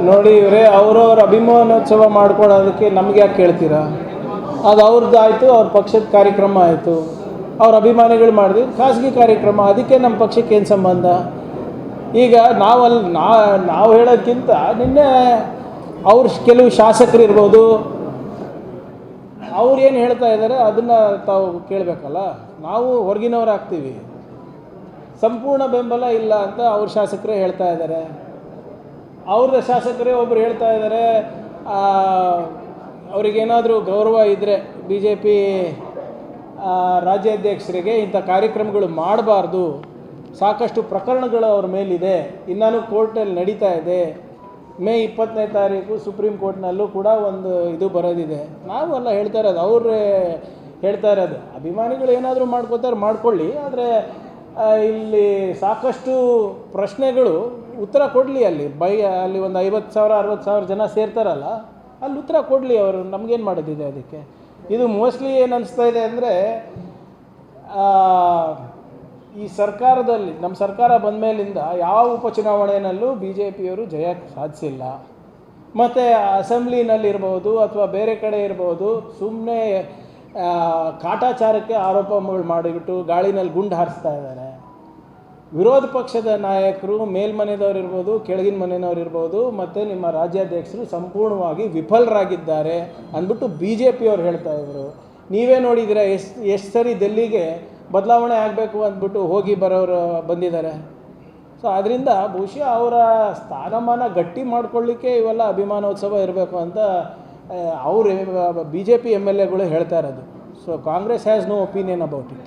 ನೋಡಿ ಇವರೇ ಅವರವ್ರ ಅಭಿಮಾನೋತ್ಸವ ಮಾಡ್ಕೊಳ್ಳೋದಕ್ಕೆ ನಮ್ಗೆ ಯಾಕೆ ಕೇಳ್ತೀರಾ? ಅದು ಅವ್ರದ್ದು ಆಯಿತು, ಅವ್ರ ಪಕ್ಷದ ಕಾರ್ಯಕ್ರಮ ಆಯಿತು, ಅವ್ರ ಅಭಿಮಾನಿಗಳು ಮಾಡಿದ್ವಿ, ಖಾಸಗಿ ಕಾರ್ಯಕ್ರಮ, ಅದಕ್ಕೆ ನಮ್ಮ ಪಕ್ಷಕ್ಕೆ ಏನು ಸಂಬಂಧ? ಈಗ ನಾವು ಹೇಳೋಕ್ಕಿಂತ ನಿನ್ನೆ ಅವ್ರ ಕೆಲವು ಶಾಸಕರು ಇರ್ಬೋದು, ಅವ್ರು ಏನು ಹೇಳ್ತಾ ಇದ್ದಾರೆ ಅದನ್ನು ತಾವು ಕೇಳಬೇಕಲ್ಲ. ನಾವು ಹೊರಗಿನವ್ರು ಆಗ್ತೀವಿ, ಸಂಪೂರ್ಣ ಬೆಂಬಲ ಇಲ್ಲ ಅಂತ ಅವ್ರ ಶಾಸಕರೇ ಹೇಳ್ತಾ ಇದ್ದಾರೆ. ಅವ್ರ ಶಾಸಕರೇ ಒಬ್ಬರು ಹೇಳ್ತಾ ಇದ್ದಾರೆ, ಅವರಿಗೇನಾದರೂ ಗೌರವ ಇದ್ದರೆ ಬಿ ಜೆ ಪಿ ರಾಜ್ಯಾಧ್ಯಕ್ಷರಿಗೆ ಇಂಥ ಕಾರ್ಯಕ್ರಮಗಳು ಮಾಡಬಾರ್ದು, ಸಾಕಷ್ಟು ಪ್ರಕರಣಗಳು ಅವ್ರ ಮೇಲಿದೆ, ಇನ್ನೂ ಕೋರ್ಟಲ್ಲಿ ನಡೀತಾ ಇದೆ, ಮೇ 20ನೇ ತಾರೀಕು ಸುಪ್ರೀಂ ಕೋರ್ಟ್ನಲ್ಲೂ ಕೂಡ ಒಂದು ಇದು ಬರೋದಿದೆ. ನಾವು ಎಲ್ಲ ಹೇಳ್ತಾ ಇರೋದು, ಅವ್ರೇ ಹೇಳ್ತಾ ಇರೋದು. ಅಭಿಮಾನಿಗಳು ಏನಾದರೂ ಮಾಡ್ಕೋತಾರೆ ಮಾಡ್ಕೊಳ್ಳಿ, ಆದರೆ ಇಲ್ಲಿ ಸಾಕಷ್ಟು ಪ್ರಶ್ನೆಗಳು ಉತ್ತರ ಕೊಡಲಿ. ಅಲ್ಲಿ ಒಂದು 50,000 60,000 ಜನ ಸೇರ್ತಾರಲ್ಲ, ಅಲ್ಲಿ ಉತ್ತರ ಕೊಡಲಿ ಅವರು. ನಮಗೇನು ಮಾಡೋದಿದೆ ಅದಕ್ಕೆ? ಇದು ಮೋಸ್ಟ್ಲಿ ಏನು ಅನಿಸ್ತಾ ಇದೆ ಅಂದರೆ, ಈ ಸರ್ಕಾರದಲ್ಲಿ ನಮ್ಮ ಸರ್ಕಾರ ಬಂದ ಮೇಲಿಂದ ಯಾವ ಉಪಚುನಾವಣೆಯಲ್ಲೂ ಬಿ ಜೆ ಪಿಯವರು ಜಯ ಸಾಧಿಸಿಲ್ಲ. ಮತ್ತು ಅಸೆಂಬ್ಲಿನಲ್ಲಿರ್ಬೋದು ಅಥವಾ ಬೇರೆ ಕಡೆ ಇರ್ಬೋದು, ಸುಮ್ಮನೆ ಕಾಟಾಚಾರಕ್ಕೆ ಆರೋಪಗಳು ಮಾಡಿಬಿಟ್ಟು ಗಾಳಿನಲ್ಲಿ ಗುಂಡು ಹಾರಿಸ್ತಾ ಇದ್ದಾರೆ. ವಿರೋಧ ಪಕ್ಷದ ನಾಯಕರು, ಮೇಲ್ಮನೆದವ್ರು ಇರ್ಬೋದು, ಕೆಳಗಿನ ಮನೆಯವ್ರು ಇರ್ಬೋದು, ಮತ್ತು ನಿಮ್ಮ ರಾಜ್ಯಾಧ್ಯಕ್ಷರು ಸಂಪೂರ್ಣವಾಗಿ ವಿಫಲರಾಗಿದ್ದಾರೆ ಅಂದ್ಬಿಟ್ಟು ಬಿ ಜೆ ಪಿಯವ್ರು ಹೇಳ್ತಾ ಇದ್ರು. ನೀವೇ ನೋಡಿದ್ದೀರ, ಎಷ್ಟು ಸರಿ ಡೆಲ್ಲಿಗೆ ಬದಲಾವಣೆ ಆಗಬೇಕು ಅಂದ್ಬಿಟ್ಟು ಹೋಗಿ ಬರೋರು ಬಂದಿದ್ದಾರೆ. ಸೊ ಅದರಿಂದ ಬಹುಶಃ ಅವರ ಸ್ಥಾನಮಾನ ಗಟ್ಟಿ ಮಾಡ್ಕೊಳ್ಳಿಕ್ಕೆ ಇವೆಲ್ಲ ಅಭಿಮಾನೋತ್ಸವ ಇರಬೇಕು ಅಂತ ಅವರು B J P M L ಎಗಳು ಹೇಳ್ತಾ ಇರೋದು. So Congress has no opinion about it.